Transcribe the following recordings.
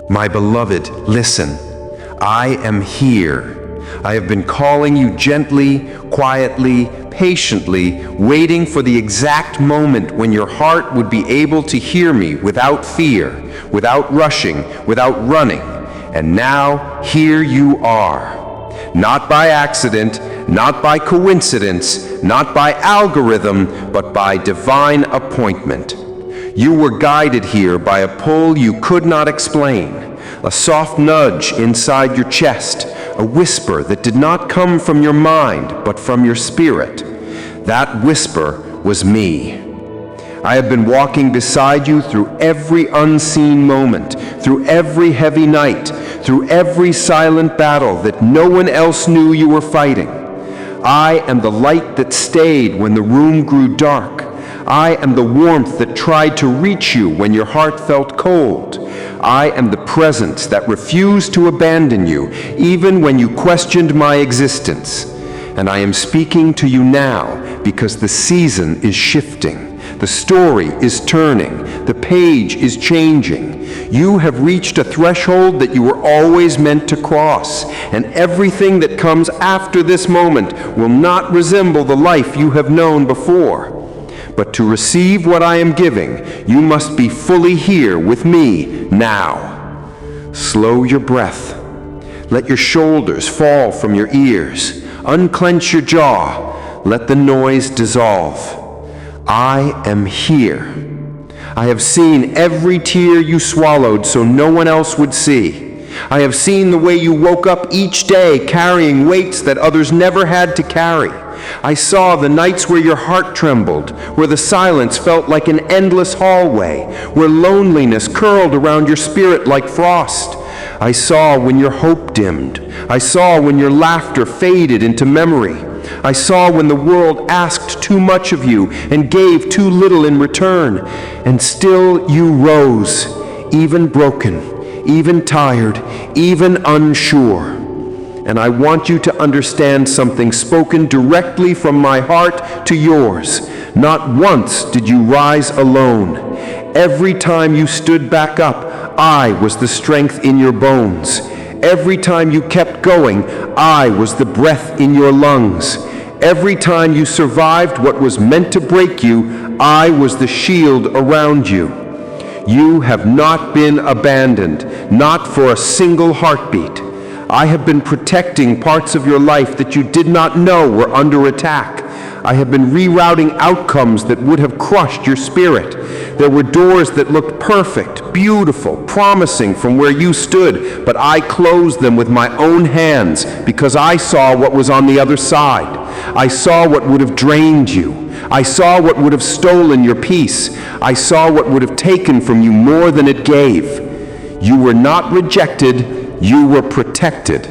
My beloved, listen. I am here. I have been calling you gently, quietly, patiently, waiting for the exact moment when your heart would be able to hear me without fear, without rushing, without running. And now, here you are. Not by accident, not by coincidence, not by algorithm, but by divine appointment. You were guided here by a pull you could not explain, a soft nudge inside your chest, a whisper that did not come from your mind, but from your spirit. That whisper was me. I have been walking beside you through every unseen moment, through every heavy night, through every silent battle that no one else knew you were fighting. I am the light that stayed when the room grew dark. I am the warmth that tried to reach you when your heart felt cold. I am the presence that refused to abandon you, even when you questioned my existence. And I am speaking to you now because the season is shifting. The story is turning. The page is changing. You have reached a threshold that you were always meant to cross, and everything that comes after this moment will not resemble the life you have known before. But to receive what I am giving, you must be fully here with me now. Slow your breath. Let your shoulders fall from your ears. Unclench your jaw. Let the noise dissolve. I am here. I have seen every tear you swallowed so no one else would see. I have seen the way you woke up each day carrying weights that others never had to carry. I saw the nights where your heart trembled, where the silence felt like an endless hallway, where loneliness curled around your spirit like frost. I saw when your hope dimmed. I saw when your laughter faded into memory. I saw when the world asked too much of you and gave too little in return. And still you rose, even broken, even tired, even unsure. And I want you to understand something spoken directly from my heart to yours. Not once did you rise alone. Every time you stood back up, I was the strength in your bones. Every time you kept going, I was the breath in your lungs. Every time you survived what was meant to break you, I was the shield around you. You have not been abandoned, not for a single heartbeat. I have been protecting parts of your life that you did not know were under attack. I have been rerouting outcomes that would have crushed your spirit. There were doors that looked perfect, beautiful, promising from where you stood, but I closed them with my own hands because I saw what was on the other side. I saw what would have drained you. I saw what would have stolen your peace. I saw what would have taken from you more than it gave. You were not rejected. You were protected.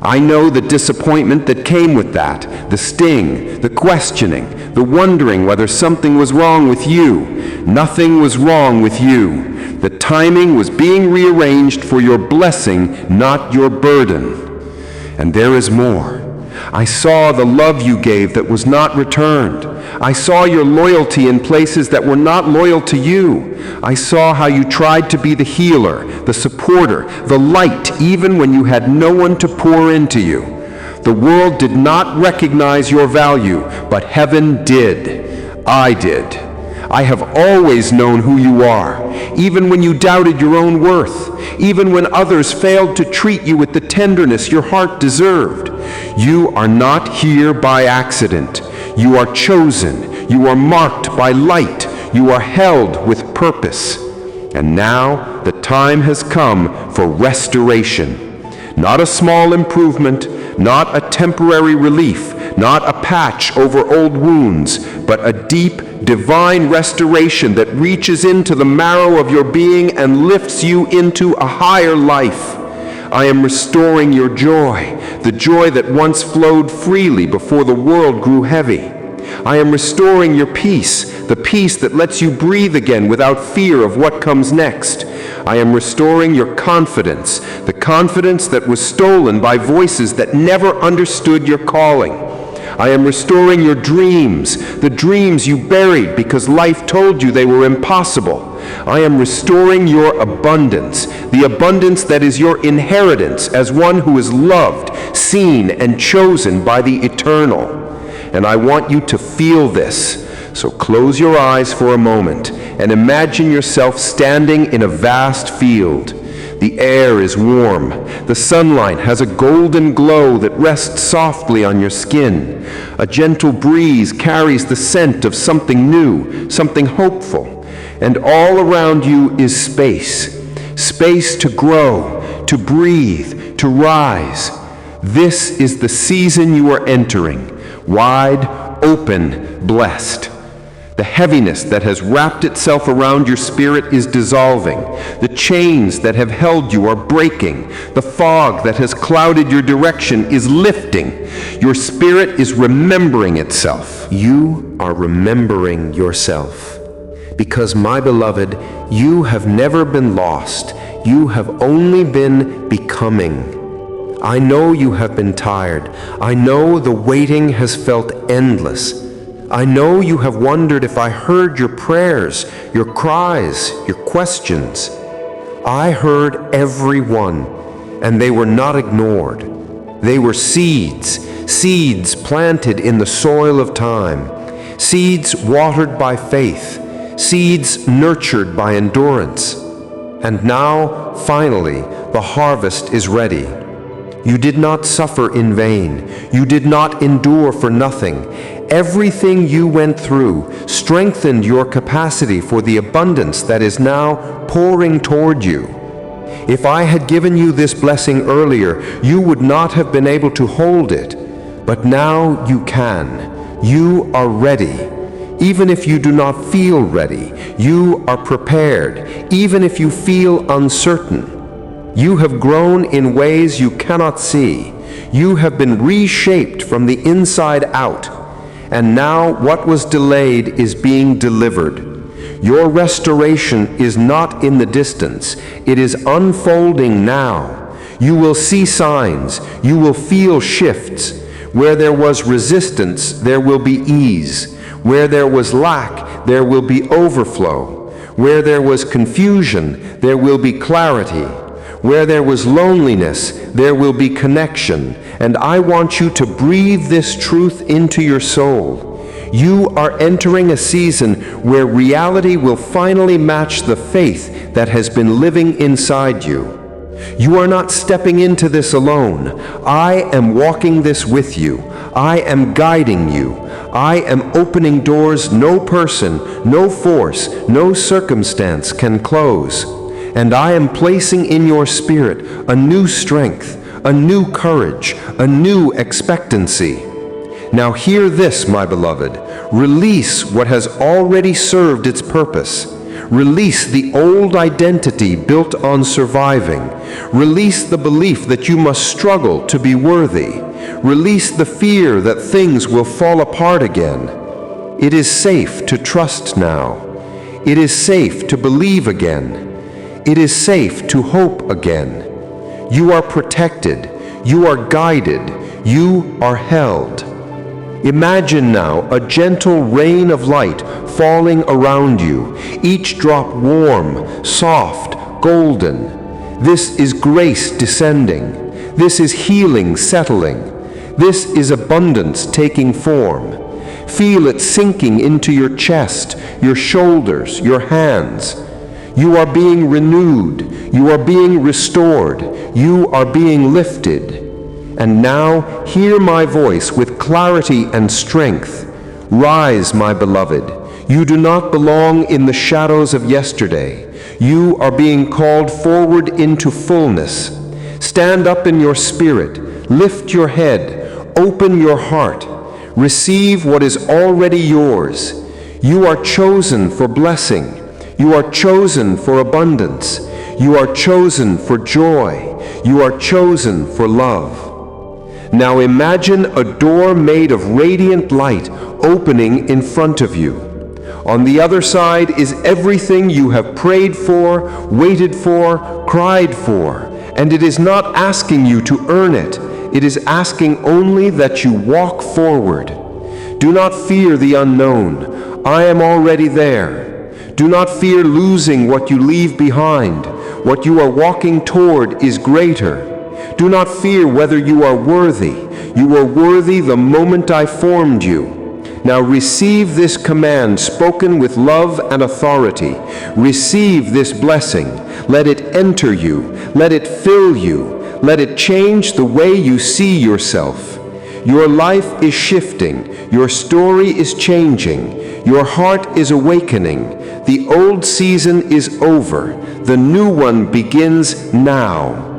I know the disappointment that came with that, the sting, the questioning, the wondering whether something was wrong with you. Nothing was wrong with you. The timing was being rearranged for your blessing, not your burden. And there is more. I saw the love you gave that was not returned. I saw your loyalty in places that were not loyal to you. I saw how you tried to be the healer, the supporter, the light, even when you had no one to pour into you. The world did not recognize your value, but heaven did. I did. I have always known who you are, even when you doubted your own worth, even when others failed to treat you with the tenderness your heart deserved. You are not here by accident. You are chosen. You are marked by light. You are held with purpose. And now the time has come for restoration. Not a small improvement, not a temporary relief, not a patch over old wounds, but a deep, divine restoration that reaches into the marrow of your being and lifts you into a higher life. I am restoring your joy, the joy that once flowed freely before the world grew heavy. I am restoring your peace, the peace that lets you breathe again without fear of what comes next. I am restoring your confidence, the confidence that was stolen by voices that never understood your calling. I am restoring your dreams, the dreams you buried because life told you they were impossible. I am restoring your abundance, the abundance that is your inheritance as one who is loved, seen, and chosen by the eternal. And I want you to feel this. So close your eyes for a moment and imagine yourself standing in a vast field. The air is warm. The sunlight has a golden glow that rests softly on your skin. A gentle breeze carries the scent of something new, something hopeful. And all around you is space. Space to grow, to breathe, to rise. This is the season you are entering, wide, open, blessed. The heaviness that has wrapped itself around your spirit is dissolving. The chains that have held you are breaking. The fog that has clouded your direction is lifting. Your spirit is remembering itself. You are remembering yourself. Because, my beloved, you have never been lost. You have only been becoming. I know you have been tired. I know the waiting has felt endless. I know you have wondered if I heard your prayers, your cries, your questions. I heard every one, and they were not ignored. They were seeds, seeds planted in the soil of time, seeds watered by faith, seeds nurtured by endurance. And now, finally, the harvest is ready. You did not suffer in vain. You did not endure for nothing. Everything you went through strengthened your capacity for the abundance that is now pouring toward you. If I had given you this blessing earlier, you would not have been able to hold it. But now you can. You are ready. Even if you do not feel ready, you are prepared. Even if you feel uncertain, you have grown in ways you cannot see. You have been reshaped from the inside out. And now what was delayed is being delivered. Your restoration is not in the distance. It is unfolding now. You will see signs. You will feel shifts. Where there was resistance, there will be ease. Where there was lack, there will be overflow. Where there was confusion, there will be clarity. Where there was loneliness, there will be connection. And I want you to breathe this truth into your soul. You are entering a season where reality will finally match the faith that has been living inside you. You are not stepping into this alone. I am walking this with you. I am guiding you. I am opening doors no person, no force, no circumstance can close. And I am placing in your spirit a new strength, a new courage, a new expectancy. Now hear this, my beloved. Release what has already served its purpose. Release the old identity built on surviving. Release the belief that you must struggle to be worthy. Release the fear that things will fall apart again. It is safe to trust now. It is safe to believe again. It is safe to hope again. You are protected. You are guided. You are held. Imagine now a gentle rain of light falling around you, each drop warm, soft, golden. This is grace descending. This is healing settling. This is abundance taking form. Feel it sinking into your chest, your shoulders, your hands. You are being renewed. You are being restored. You are being lifted. And now hear my voice with clarity and strength. Rise, my beloved. You do not belong in the shadows of yesterday. You are being called forward into fullness. Stand up in your spirit. Lift your head. Open your heart. Receive what is already yours. You are chosen for blessing. You are chosen for abundance. You are chosen for joy. You are chosen for love. Now imagine a door made of radiant light opening in front of you. On the other side is everything you have prayed for, waited for, cried for, and it is not asking you to earn it. It is asking only that you walk forward. Do not fear the unknown. I am already there. Do not fear losing what you leave behind. What you are walking toward is greater. Do not fear whether you are worthy. You were worthy the moment I formed you. Now receive this command spoken with love and authority. Receive this blessing. Let it enter you. Let it fill you. Let it change the way you see yourself. Your life is shifting. Your story is changing. Your heart is awakening. The old season is over. The new one begins now.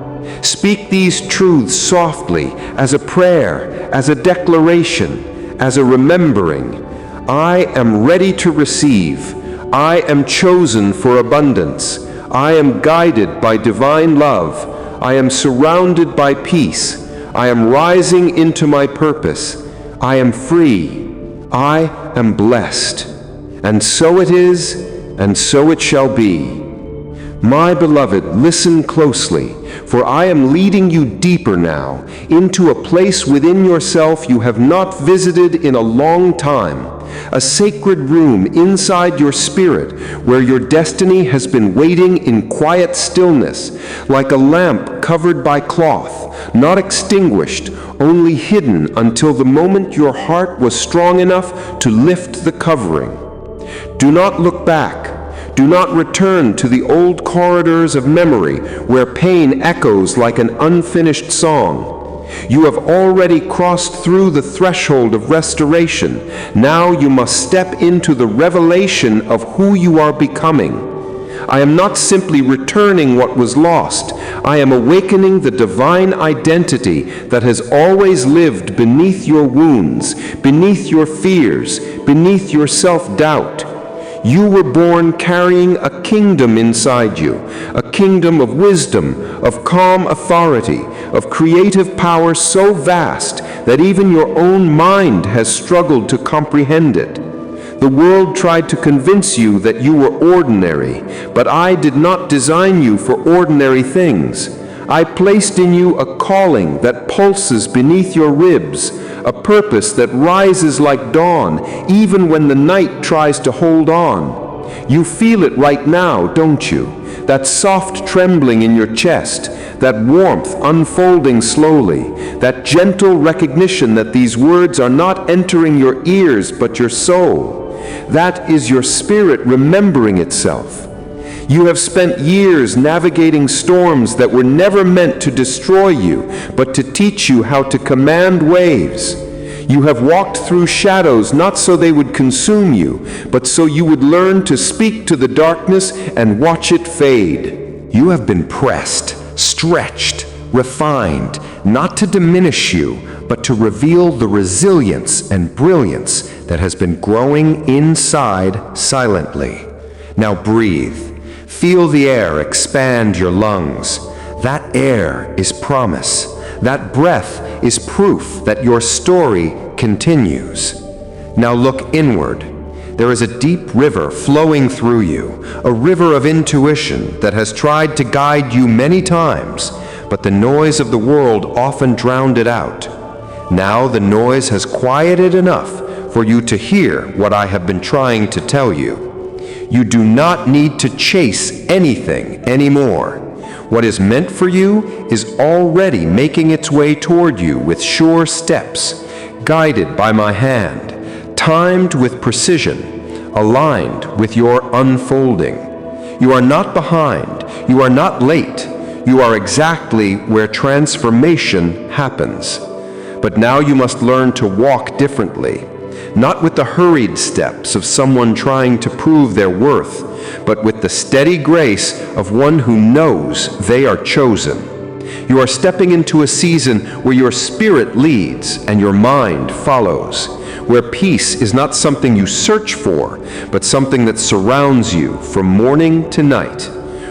Speak these truths softly, as a prayer, as a declaration, as a remembering. I am ready to receive. I am chosen for abundance. I am guided by divine love. I am surrounded by peace. I am rising into my purpose. I am free. I am blessed. And so it is, and so it shall be. My beloved, listen closely, for I am leading you deeper now, into a place within yourself you have not visited in a long time, a sacred room inside your spirit where your destiny has been waiting in quiet stillness, like a lamp covered by cloth, not extinguished, only hidden until the moment your heart was strong enough to lift the covering. Do not look back. Do not return to the old corridors of memory where pain echoes like an unfinished song. You have already crossed through the threshold of restoration. Now you must step into the revelation of who you are becoming. I am not simply returning what was lost. I am awakening the divine identity that has always lived beneath your wounds, beneath your fears, beneath your self-doubt. You were born carrying a kingdom inside you, a kingdom of wisdom, of calm authority, of creative power so vast that even your own mind has struggled to comprehend it. The world tried to convince you that you were ordinary, but I did not design you for ordinary things. I placed in you a calling that pulses beneath your ribs, a purpose that rises like dawn, even when the night tries to hold on. You feel it right now, don't you? That soft trembling in your chest, that warmth unfolding slowly, that gentle recognition that these words are not entering your ears but your soul. That is your spirit remembering itself. You have spent years navigating storms that were never meant to destroy you, but to teach you how to command waves. You have walked through shadows not so they would consume you, but so you would learn to speak to the darkness and watch it fade. You have been pressed, stretched, refined, not to diminish you, but to reveal the resilience and brilliance that has been growing inside silently. Now breathe. Feel the air expand your lungs. That air is promise. That breath is proof that your story continues. Now look inward. There is a deep river flowing through you, a river of intuition that has tried to guide you many times, but the noise of the world often drowned it out. Now the noise has quieted enough for you to hear what I have been trying to tell you. You do not need to chase anything anymore. What is meant for you is already making its way toward you with sure steps, guided by my hand, timed with precision, aligned with your unfolding. You are not behind. You are not late. You are exactly where transformation happens. But now you must learn to walk differently. Not with the hurried steps of someone trying to prove their worth, but with the steady grace of one who knows they are chosen. You are stepping into a season where your spirit leads and your mind follows, where peace is not something you search for, but something that surrounds you from morning to night,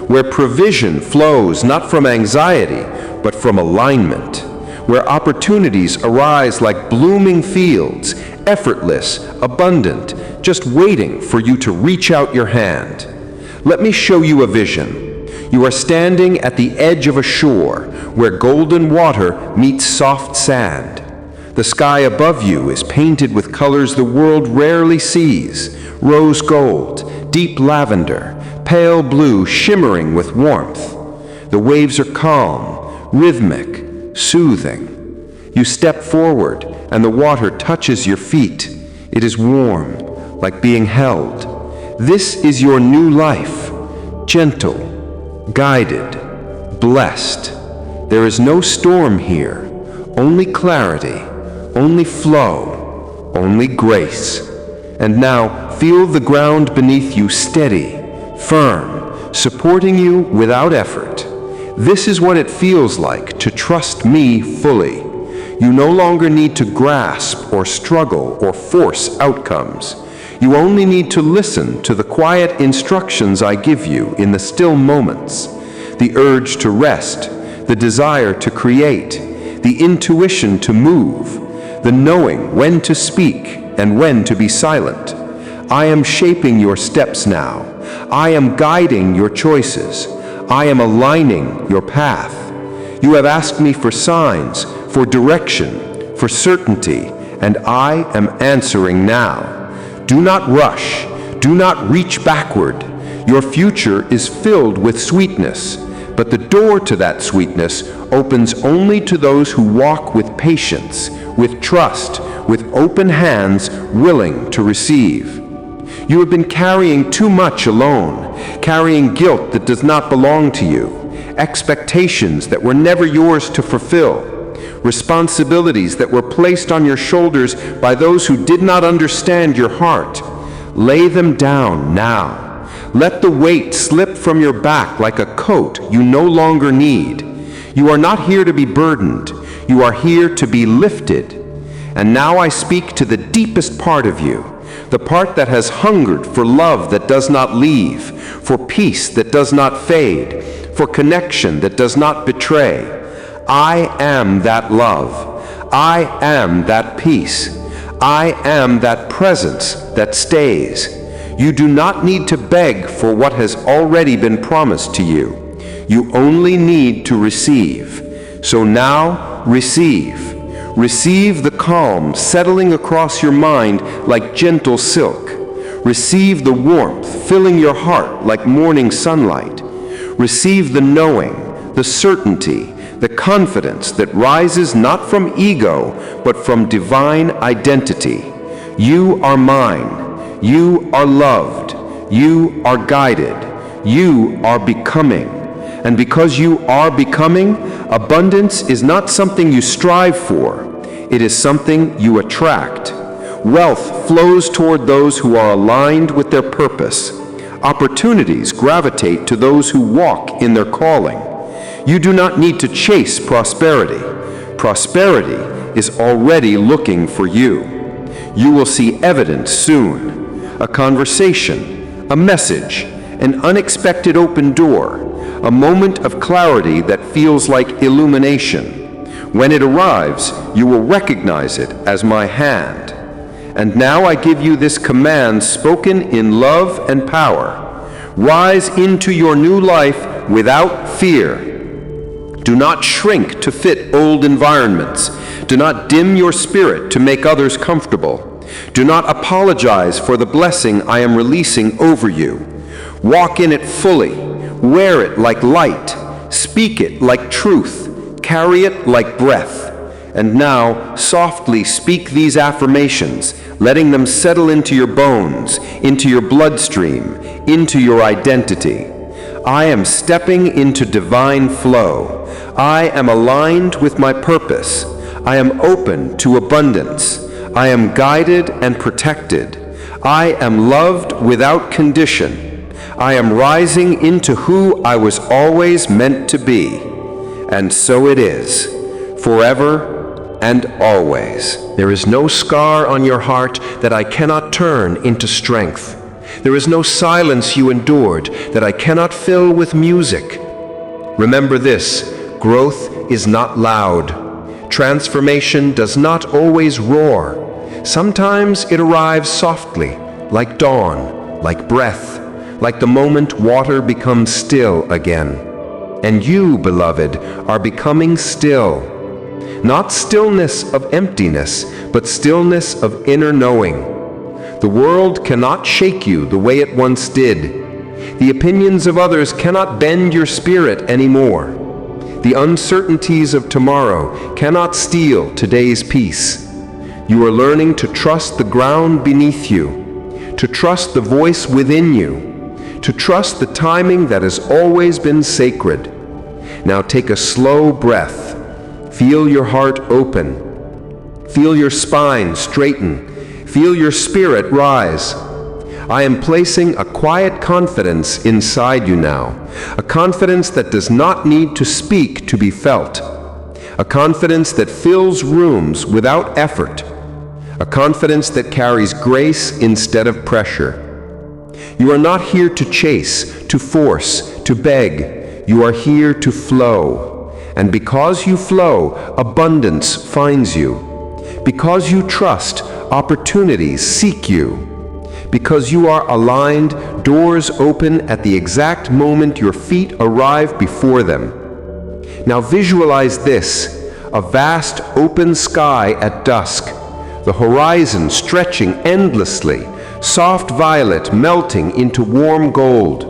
where provision flows not from anxiety, but from alignment, where opportunities arise like blooming fields, effortless, abundant, just waiting for you to reach out your hand. Let me show you a vision. You are standing at the edge of a shore where golden water meets soft sand. The sky above you is painted with colors the world rarely sees: rose gold, deep lavender, pale blue shimmering with warmth. The waves are calm, rhythmic, soothing. You step forward and the water touches your feet. It is warm, like being held. This is your new life, gentle, guided, blessed. There is no storm here, only clarity, only flow, only grace. And now feel the ground beneath you steady, firm, supporting you without effort. This is what it feels like to trust me fully. You no longer need to grasp or struggle or force outcomes. You only need to listen to the quiet instructions I give you in the still moments, the urge to rest, the desire to create, the intuition to move, the knowing when to speak and when to be silent. I am shaping your steps now. I am guiding your choices. I am aligning your path. You have asked me for signs, for direction, for certainty, and I am answering now. Do not rush. Do not reach backward. Your future is filled with sweetness, but the door to that sweetness opens only to those who walk with patience, with trust, with open hands, willing to receive. You have been carrying too much alone, carrying guilt that does not belong to you, expectations that were never yours to fulfill, responsibilities that were placed on your shoulders by those who did not understand your heart. Lay them down now. Let the weight slip from your back like a coat you no longer need. You are not here to be burdened. You are here to be lifted. And now I speak to the deepest part of you, the part that has hungered for love that does not leave, for peace that does not fade, for connection that does not betray. I am that love. I am that peace. I am that presence that stays. You do not need to beg for what has already been promised to you. You only need to receive. So now, receive. Receive the calm settling across your mind like gentle silk. Receive the warmth filling your heart like morning sunlight. Receive the knowing, the certainty, the confidence that rises not from ego, but from divine identity. You are mine. You are loved. You are guided. You are becoming. And because you are becoming, abundance is not something you strive for. It is something you attract. Wealth flows toward those who are aligned with their purpose. Opportunities gravitate to those who walk in their calling. You do not need to chase prosperity. Prosperity is already looking for you. You will see evidence soon. A conversation, a message, an unexpected open door, a moment of clarity that feels like illumination. When it arrives, you will recognize it as my hand. And now I give you this command spoken in love and power. Rise into your new life without fear. Do not shrink to fit old environments. Do not dim your spirit to make others comfortable. Do not apologize for the blessing I am releasing over you. Walk in it fully. Wear it like light. Speak it like truth. Carry it like breath. And now, softly speak these affirmations, letting them settle into your bones, into your bloodstream, into your identity. I am stepping into divine flow. I am aligned with my purpose. I am open to abundance. I am guided and protected. I am loved without condition. I am rising into who I was always meant to be. And so it is, forever and always. There is no scar on your heart that I cannot turn into strength. There is no silence you endured that I cannot fill with music. Remember this, growth is not loud. Transformation does not always roar. Sometimes it arrives softly, like dawn, like breath, like the moment water becomes still again. And you, beloved, are becoming still. Not stillness of emptiness, but stillness of inner knowing. The world cannot shake you the way it once did. The opinions of others cannot bend your spirit anymore. The uncertainties of tomorrow cannot steal today's peace. You are learning to trust the ground beneath you, to trust the voice within you, to trust the timing that has always been sacred. Now take a slow breath. Feel your heart open. Feel your spine straighten. Feel your spirit rise. I am placing a quiet confidence inside you now, a confidence that does not need to speak to be felt, a confidence that fills rooms without effort, a confidence that carries grace instead of pressure. You are not here to chase, to force, to beg. You are here to flow. And because you flow, abundance finds you. Because you trust, opportunities seek you. Because you are aligned, doors open at the exact moment your feet arrive before them. Now visualize this, a vast open sky at dusk, the horizon stretching endlessly, soft violet melting into warm gold.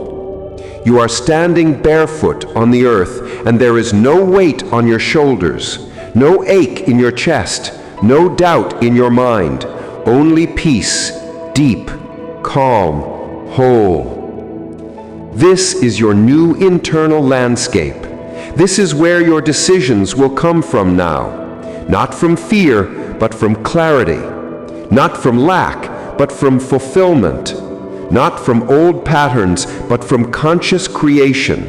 You are standing barefoot on the earth, and there is no weight on your shoulders, no ache in your chest, no doubt in your mind, only peace, deep, calm, whole. This is your new internal landscape. This is where your decisions will come from now. Not from fear, but from clarity. Not from lack, but from fulfillment. Not from old patterns, but from conscious creation.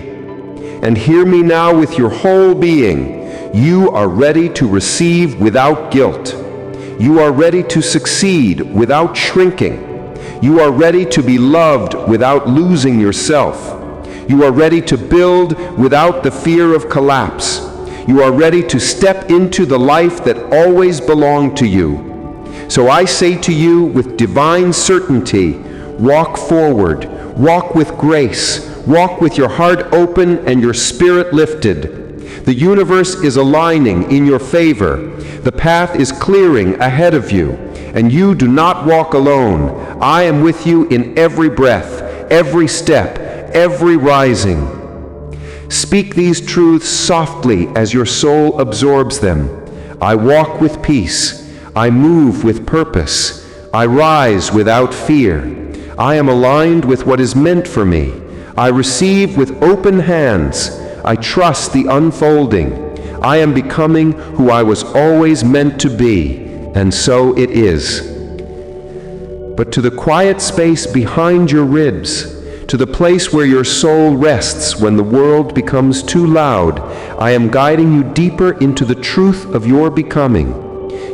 And hear me now with your whole being. You are ready to receive without guilt. You are ready to succeed without shrinking. You are ready to be loved without losing yourself. You are ready to build without the fear of collapse. You are ready to step into the life that always belonged to you. So I say to you with divine certainty, walk forward, walk with grace, walk with your heart open and your spirit lifted. The universe is aligning in your favor. The path is clearing ahead of you, and you do not walk alone. I am with you in every breath, every step, every rising. Speak these truths softly as your soul absorbs them. I walk with peace. I move with purpose. I rise without fear. I am aligned with what is meant for me. I receive with open hands. I trust the unfolding. I am becoming who I was always meant to be, and so it is. But to the quiet space behind your ribs, to the place where your soul rests when the world becomes too loud, I am guiding you deeper into the truth of your becoming.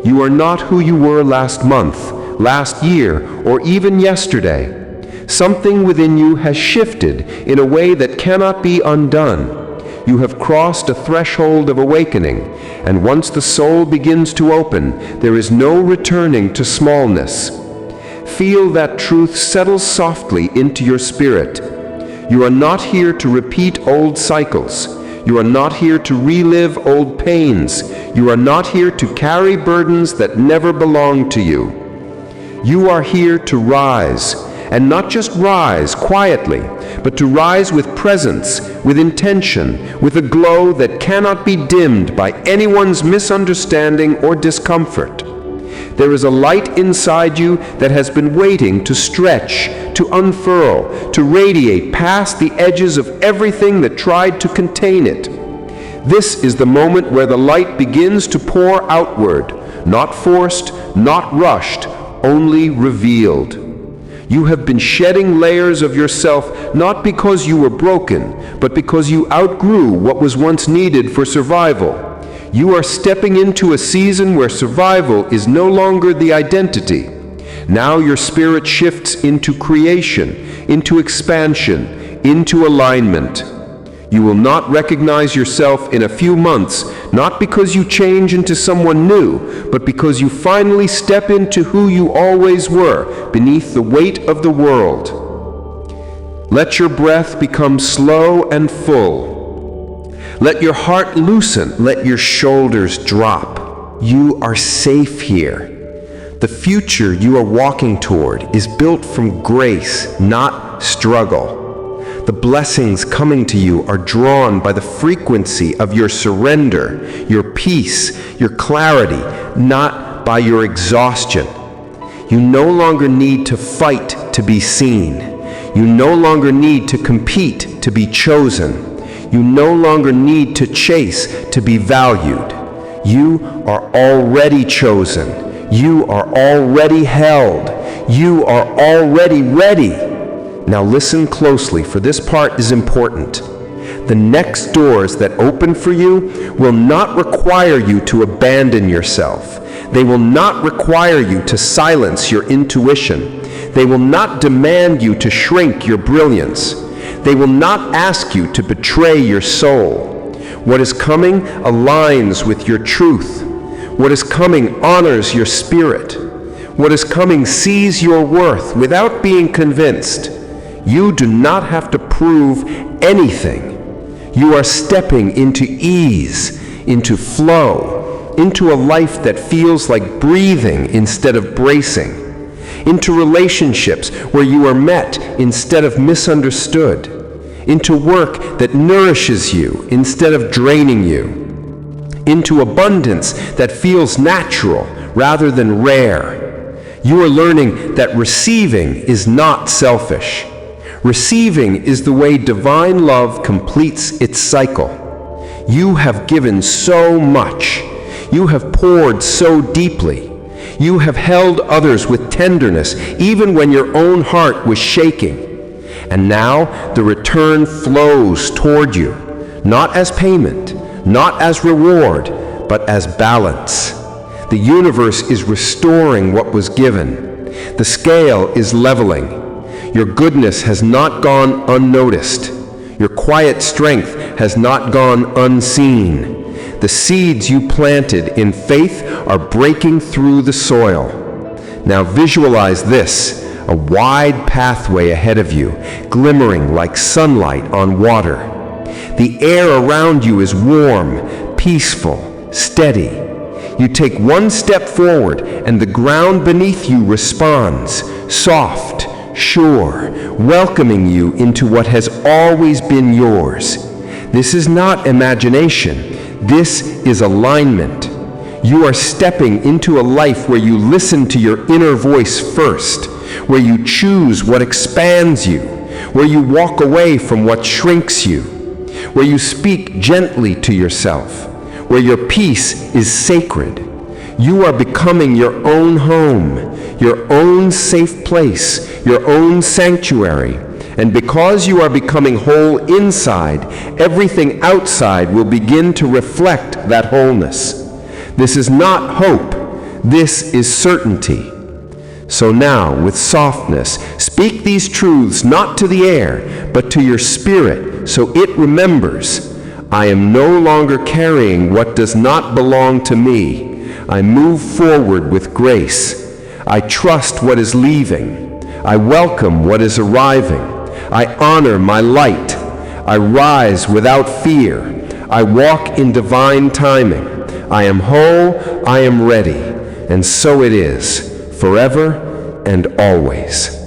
You are not who you were last month, last year, or even yesterday. Something within you has shifted in a way that cannot be undone. You have crossed a threshold of awakening, and once the soul begins to open, there is no returning to smallness. Feel that truth settle softly into your spirit. You are not here to repeat old cycles. You are not here to relive old pains. You are not here to carry burdens that never belonged to you. You are here to rise, and not just rise quietly, but to rise with presence, with intention, with a glow that cannot be dimmed by anyone's misunderstanding or discomfort. There is a light inside you that has been waiting to stretch, to unfurl, to radiate past the edges of everything that tried to contain it. This is the moment where the light begins to pour outward, not forced, not rushed, only revealed. You have been shedding layers of yourself not because you were broken, but because you outgrew what was once needed for survival. You are stepping into a season where survival is no longer the identity. Now your spirit shifts into creation, into expansion, into alignment. You will not recognize yourself in a few months, not because you change into someone new, but because you finally step into who you always were, beneath the weight of the world. Let your breath become slow and full. Let your heart loosen. Let your shoulders drop. You are safe here. The future you are walking toward is built from grace, not struggle. The blessings coming to you are drawn by the frequency of your surrender, your peace, your clarity, not by your exhaustion. You no longer need to fight to be seen. You no longer need to compete to be chosen. You no longer need to chase to be valued. You are already chosen. You are already held. You are already ready. Now listen closely, for this part is important. The next doors that open for you will not require you to abandon yourself. They will not require you to silence your intuition. They will not demand you to shrink your brilliance. They will not ask you to betray your soul. What is coming aligns with your truth. What is coming honors your spirit. What is coming sees your worth without being convinced. You do not have to prove anything. You are stepping into ease, into flow, into a life that feels like breathing instead of bracing, into relationships where you are met instead of misunderstood, into work that nourishes you instead of draining you, into abundance that feels natural rather than rare. You are learning that receiving is not selfish. Receiving is the way divine love completes its cycle. You have given so much. You have poured so deeply. You have held others with tenderness, even when your own heart was shaking. And now the return flows toward you, not as payment, not as reward, but as balance. The universe is restoring what was given. The scale is leveling. Your goodness has not gone unnoticed. Your quiet strength has not gone unseen. The seeds you planted in faith are breaking through the soil. Now visualize this, a wide pathway ahead of you, glimmering like sunlight on water. The air around you is warm, peaceful, steady. You take one step forward and the ground beneath you responds, soft, sure, welcoming you into what has always been yours. This is not imagination. This is alignment. You are stepping into a life where you listen to your inner voice first, where you choose what expands you, where you walk away from what shrinks you, where you speak gently to yourself, where your peace is sacred. You are becoming your own home, your own safe place, your own sanctuary. And because you are becoming whole inside, everything outside will begin to reflect that wholeness. This is not hope, this is certainty. So now, with softness, speak these truths not to the air, but to your spirit, so it remembers. I am no longer carrying what does not belong to me. I move forward with grace. I trust what is leaving. I welcome what is arriving. I honor my light. I rise without fear. I walk in divine timing. I am whole, I am ready. And so it is, forever and always.